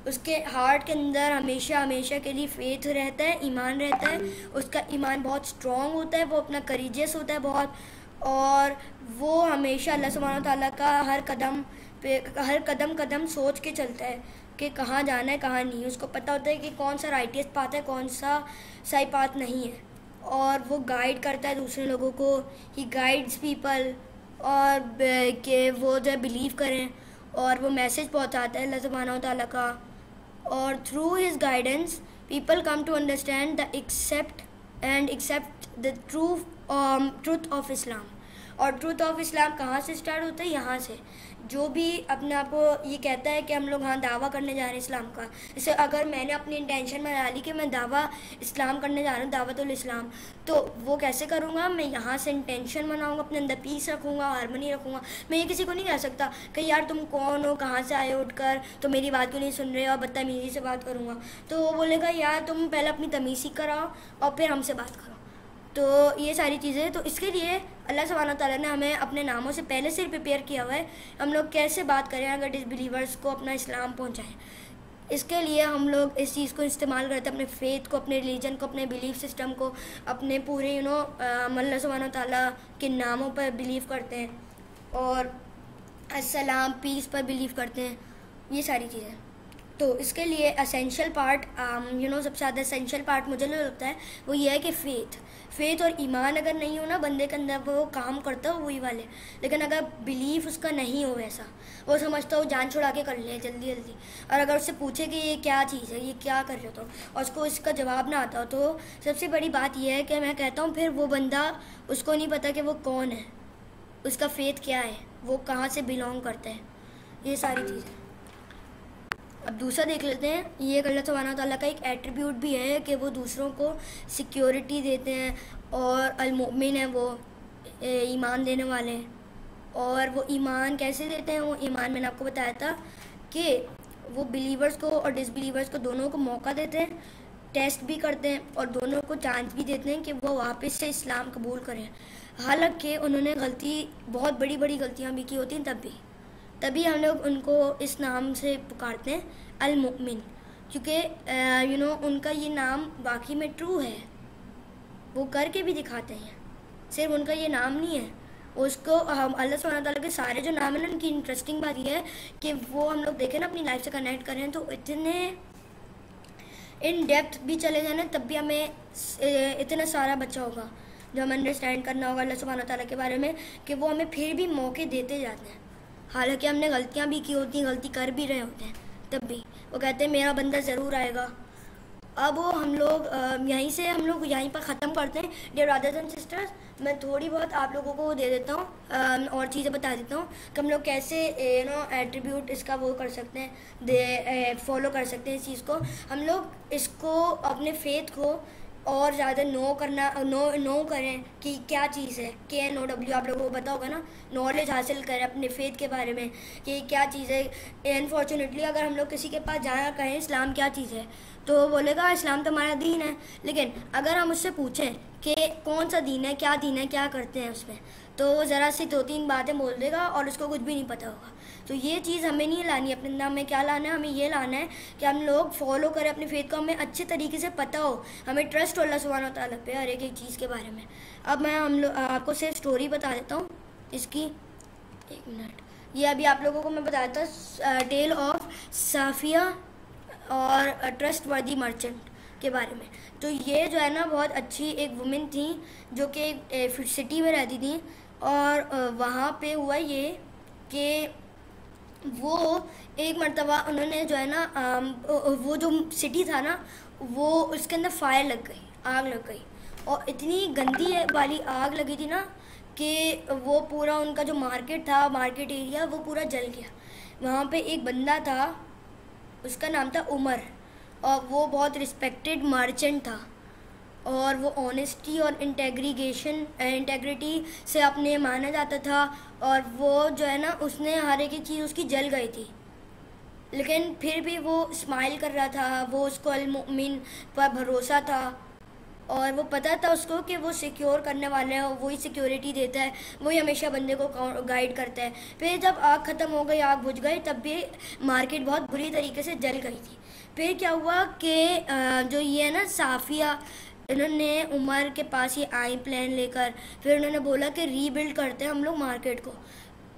उसके हार्ट के अंदर हमेशा हमेशा के लिए फेथ रहता है, ईमान रहता है। उसका ईमान बहुत स्ट्रॉन्ग होता है, वो अपना करेजियस होता है बहुत, और वो हमेशा अल्लाह सुब्हानहू तआला का हर कदम कदम सोच के चलता है कि कहाँ जाना है कहाँ नहीं। उसको पता होता है कि कौन सा राइटियस्ट पाथ है, कौन सा सही पाथ नहीं है, और वो गाइड करता है दूसरे लोगों को। ही गाइड्स पीपल, और कि वो जो बिलीव करें, और वो मैसेज पहुंचाता है अल्लाह सुब्हानहू तआला का। और through his guidance people come to understand the accept the truth of Islam. और ट्रूथ ऑफ इस्लाम कहाँ से स्टार्ट होता है? यहाँ से। जो भी अपने आप को ये कहता है कि हम लोग हाँ दावा करने जा रहे हैं इस्लाम का, जैसे अगर मैंने अपनी इंटेंशन बना ली कि मैं दावा इस्लाम करने जा रहा हूँ, दावतुल इस्लाम, तो वो कैसे करूँगा? मैं यहाँ से इंटेंशन बनाऊँगा, अपने अंदर पीस रखूँगा, हारमनी रखूँगा। मैं ये किसी को नहीं कह सकता कि यार तुम कौन हो, कहाँ से आए उठकर, तो मेरी बात क्यों नहीं सुन रहे हो, और बदतमीज़ी से बात करूँगा। तो वो बोलेगा यार तुम पहले अपनी तमीज़ सीख कर आओ और फिर हमसे बात करो। तो ये सारी चीज़ें, तो इसके लिए अल्लाह सुब्हानहू तआला ने हमें अपने नामों से पहले से प्रिपेयर किया हुआ है, हम लोग कैसे बात करें अगर डिसबिलीवर्स को अपना इस्लाम पहुंचाएं। इसके लिए हम लोग इस चीज़ को इस्तेमाल करते हैं, अपने फेथ को, अपने रिलीजन को, अपने बिलीफ सिस्टम को, अपने पूरे अल्लाह सुब्हानहू तआला के नामों पर बिलीव करते हैं, और अस्सलाम, पीस पर बिलीव करते हैं, ये सारी चीज़ें। तो इसके लिए असेंशियल पार्ट सबसे ज़्यादा असेंशियल पार्ट मुझे लगता है वो ये है कि फ़ेथ और ईमान अगर नहीं हो ना बंदे के अंदर, वो काम करता हो वही वाले। लेकिन अगर बिलीफ उसका नहीं हो वैसा, वो समझता हो जान छुड़ा के कर ले जल्दी जल्दी, और अगर उससे पूछे कि ये क्या चीज़ है, ये क्या कर रहे हो, तो और उसको इसका जवाब ना आता हो, तो सबसे बड़ी बात यह है कि मैं कहता हूँ फिर वो बंदा, उसको नहीं पता कि वो कौन है, उसका फ़ेथ क्या है, वो कहाँ से बिलोंग करता है, ये सारी चीज़ें। अब दूसरा देख लेते हैं। ये अल्लाह सुब्हानहू तआला का एक एट्रीब्यूट भी है कि वो दूसरों को सिक्योरिटी देते हैं, और अल मोमिन है वो ईमान देने वाले। और वो ईमान कैसे देते हैं? वो ईमान मैंने आपको बताया था कि वो बिलीवर्स को और डिसबिलीवर्स को दोनों को मौका देते हैं, टेस्ट भी करते हैं, और दोनों को चांस भी देते हैं कि वो वापस से इस्लाम कबूल करें। हालांकि उन्होंने बहुत बड़ी बड़ी गलतियाँ भी की होती हैं, तभी हम लोग उनको इस नाम से पुकारते हैं अल मोमिन, क्योंकि उनका ये नाम वाकई में ट्रू है, वो करके भी दिखाते हैं, सिर्फ उनका ये नाम नहीं है। उसको हम अल्लाह सुब्हानहू तआला के सारे जो नाम है ना, उनकी इंटरेस्टिंग बात यह है कि वो हम लोग देखें ना, अपनी लाइफ से कनेक्ट करें, तो इतने इन डेप्थ भी चले जाए तब भी हमें इतना सारा बचा होगा जो हमें अंडरस्टैंड करना होगा अल्लाह सुब्हानहू तआला के बारे में, कि वो हमें फिर भी मौके देते जाते हैं। हालांकि हमने गलतियां भी की होती हैं, गलती कर भी रहे होते हैं, तब भी वो कहते हैं मेरा बंदा ज़रूर आएगा। अब हम लोग यहीं पर ख़त्म करते हैं। डियर ब्रदर्स एंड सिस्टर्स, मैं थोड़ी बहुत आप लोगों को दे देता हूँ और चीज़ें बता देता हूँ कि हम लोग कैसे एट्रीब्यूट इसका वो कर सकते हैं, फॉलो कर सकते हैं इस चीज़ को। हम लोग इसको अपने फेथ को और ज़्यादा नो करें कि क्या चीज़ है, KNOW, आप लोगों को पता होगा ना, नॉलेज हासिल करें अपने फेथ के बारे में कि क्या चीज़ है। अनफॉर्चुनेटली अगर हम लोग किसी के पास जाकर कहें इस्लाम क्या चीज़ है, तो वो बोलेगा इस्लाम तो हमारा दीन है। लेकिन अगर हम उससे पूछें कि कौन सा दीन है, क्या करते हैं उसमें, तो वो ज़रा सी 2-3 बातें बोल देगा और उसको कुछ भी नहीं पता होगा। तो ये चीज़ हमें नहीं लानी अपने नाम में। क्या लाना है हमें? ये लाना है कि हम लोग फॉलो करें अपने फेथ को, हमें अच्छे तरीके से पता हो, हमें ट्रस्ट हो अल्लाह सुब्हानहू व तआला पे हर एक चीज़ के बारे में। अब मैं आपको सिर्फ स्टोरी बता देता हूँ इसकी, 1 मिनट। ये अभी आप लोगों को मैं बताया था टेल ऑफ साफिया और ट्रस्ट वर्दी मर्चेंट के बारे में। तो ये जो है ना बहुत अच्छी एक वुमेन थी जो कि एक सिटी में रहती थी, और वहाँ पे हुआ ये कि वो एक मर्तबा उन्होंने जो है ना वो जो सिटी था ना वो उसके अंदर फायर लग गई, आग लग गई, और इतनी गंदी वाली आग लगी थी ना कि वो पूरा उनका जो मार्केट था, मार्केट एरिया, वो पूरा जल गया। वहाँ पे एक बंदा था, उसका नाम था उमर, और वो बहुत रिस्पेक्टेड मर्चेंट था, और वो ऑनेस्टी और इंटेग्रिटी से अपने माना जाता था, और वो जो है ना उसने हर एक चीज़ उसकी जल गई थी, लेकिन फिर भी वो स्माइल कर रहा था। वो उसको अल मोमिन पर भरोसा था, और वो पता था उसको कि वो सिक्योर करने वाला है, वही सिक्योरिटी देता है, वही हमेशा बंदे को गाइड करता है। फिर जब आग ख़त्म हो गई, आग बुझ गई, तब भी मार्केट बहुत बुरी तरीके से जल गई थी। फिर क्या हुआ कि जो ये है ना साफिया, इन्होंने उमर के पास ये आई प्लान लेकर, फिर उन्होंने बोला कि रीबिल्ड करते हैं हम लोग मार्केट को।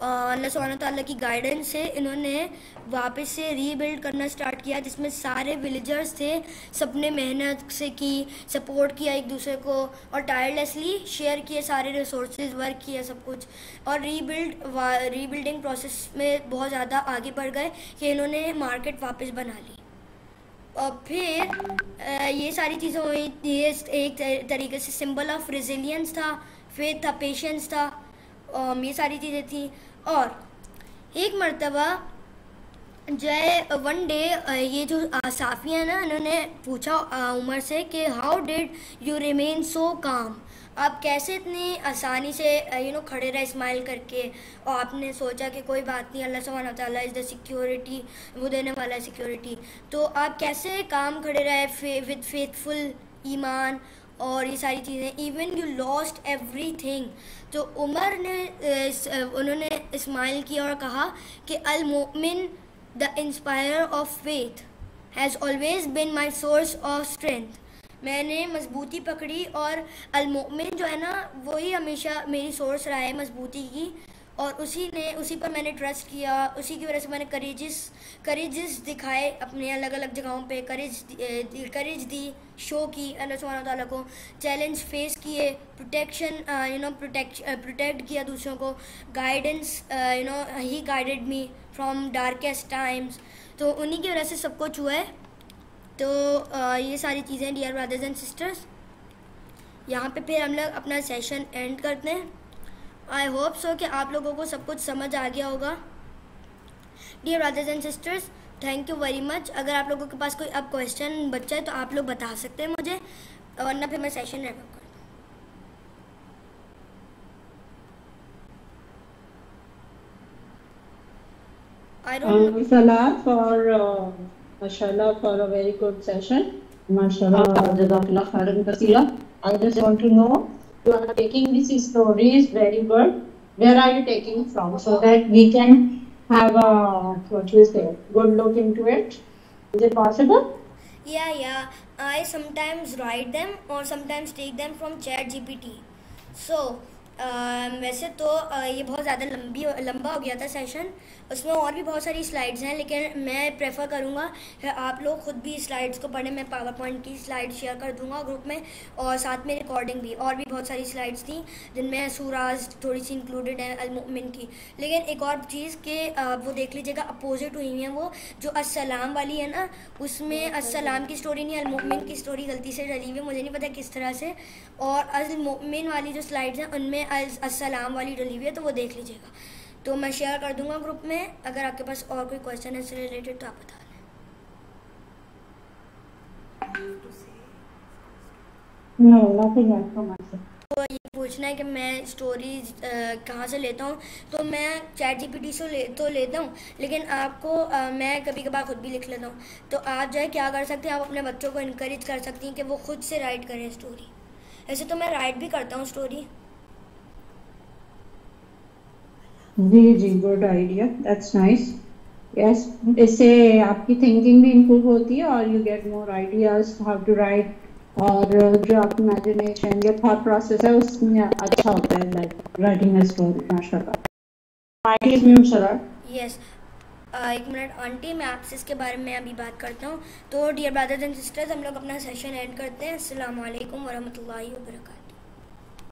अल्लाह सुब्हानहू ताला की गाइडेंस से इन्होंने वापस से रीबिल्ड करना स्टार्ट किया, जिसमें सारे विलेजर्स थे, सबने मेहनत से की, सपोर्ट किया एक दूसरे को, और टायरलेसली शेयर किए सारे रिसोर्सेज, वर्क किया सब कुछ, और रीबिल्डिंग प्रोसेस में बहुत ज़्यादा आगे बढ़ गए कि इन्होंने मार्केट वापस बना ली। और फिर ये सारी चीज़ें हुई, ये एक तरीके से सिंबल ऑफ रेजिलियंस था, फेथ था, पेशेंस था, ये सारी चीज़ें थी। और एक मर्तबा जो है वन डे ये जो साफिया है ना, इन्होंने पूछा उमर से कि हाउ डिड यू रिमेन सो काम, आप कैसे इतनी आसानी से खड़े रहे स्माइल करके, और आपने सोचा कि कोई बात नहीं, अल्लाह सुब्हानहू व तआला इज़ द सिक्योरिटी, वो देने वाला है सिक्योरिटी, तो आप कैसे काम खड़े रहे विद फेथफुल ईमान और ये सारी चीज़ें, इवन यू लॉस्ट एवरीथिंग। तो उमर ने उन्होंने स्माइल किया और कहा कि अल मोमिन the inspire of faith has always been my source of strength. मैंने मजबूती पकड़ी, और अल मोमिन जो है ना वही हमेशा मेरी सोर्स रहा है मजबूती की, और उसी पर मैंने ट्रस्ट किया, उसी की वजह से मैंने करेजेस दिखाए अपने अलग अलग जगहों पे, करेज दी, शो की अल्लाह सुब्हानहू व तआला को, चैलेंज फेस किए, प्रोटेक्ट किया दूसरों को, guidance he guided me from darkest times. तो उन्हीं की वजह से सब कुछ हुआ है। तो ये सारी चीज़ें डियर ब्रदर्स एंड सिस्टर्स, यहाँ पे फिर हम लोग अपना सेशन एंड करते हैं। आई होप सो कि आप लोगों को सब कुछ समझ आ गया होगा। Dear brothers and sisters, thank you very much. अगर आप लोगों के पास कोई अब क्वेश्चन बचा है तो आप लोग बता सकते हैं मुझे, वरना फिर मैं सेशन रैप अप करता हूँ। आई don't no. Salah for mashallah for a very good session. Mashallah, jazakallah khairan kaseera. I just want to know, you are taking these stories very good. Where are you taking from, so that we can have a good look into it? Is it possible? Yeah. I sometimes write them or sometimes take them from ChatGPT. So वैसे तो ये बहुत ज़्यादा लंबा हो गया था सेशन, उसमें और भी बहुत सारी स्लाइड्स हैं, लेकिन मैं प्रेफर करूँगा कि आप लोग खुद भी स्लाइड्स को पढ़ें। मैं पावर पॉइंट की स्लाइड शेयर कर दूँगा ग्रुप में, और साथ में रिकॉर्डिंग भी, और भी बहुत सारी स्लाइड्स थी जिनमें सूराज थोड़ी सी इंक्लूडेड है अल मोमिन की। लेकिन एक और चीज़ कि वो देख लीजिएगा, अपोजिट हुई है, वो जो अस्सलाम वाली है ना, उसमें अस्सलाम की स्टोरी नहीं, अल मोमिन की स्टोरी गलती से डली हुई है, मुझे नहीं पता किस तरह से, और अल मोमिन वाली जो स्लाइड्स हैं उनमें अस्सलाम वाली डली हुई है, तो वो देख लीजिएगा। तो मैं शेयर कर दूंगा ग्रुप में। अगर आपके पास और कोई क्वेश्चन है इससे रिलेटेड तो आप बता दें। No, nothing else from my side. तो ये पूछना है कि मैं स्टोरीज कहाँ से लेता हूँ, तो मैं ChatGPT से तो लेता हूँ, लेकिन आपको मैं कभी कभार खुद भी लिख लेता हूँ। तो आप जो है क्या कर सकते हैं, आप अपने बच्चों को इनकरेज कर सकती हैं कि वो खुद से राइट करें स्टोरी। ऐसे तो मैं राइट भी करता हूँ स्टोरी। जी, good idea, that's nice. Yes, इससे आपकी थिंकिंग भी इम्प्रूव होती है और you get more ideas how to write, और जो आपकी इमेजिनेशन या थॉट प्रोसेस है उसमें अच्छा होता है, लाइक राइटिंग अ स्टोरी। माशाल्लाह। आइडियाज में सर। यस, एक मिनट आंटी, मैं आपसे इसके बारे में अभी बात करता हूँ। तो डियर ब्रदर्स एंड सिस्टर्स, हम लोग अपना सेशन एंड करते हैं। अस्सलाम वालेकुम वरहमतुल्लाहि वबरकातुहू।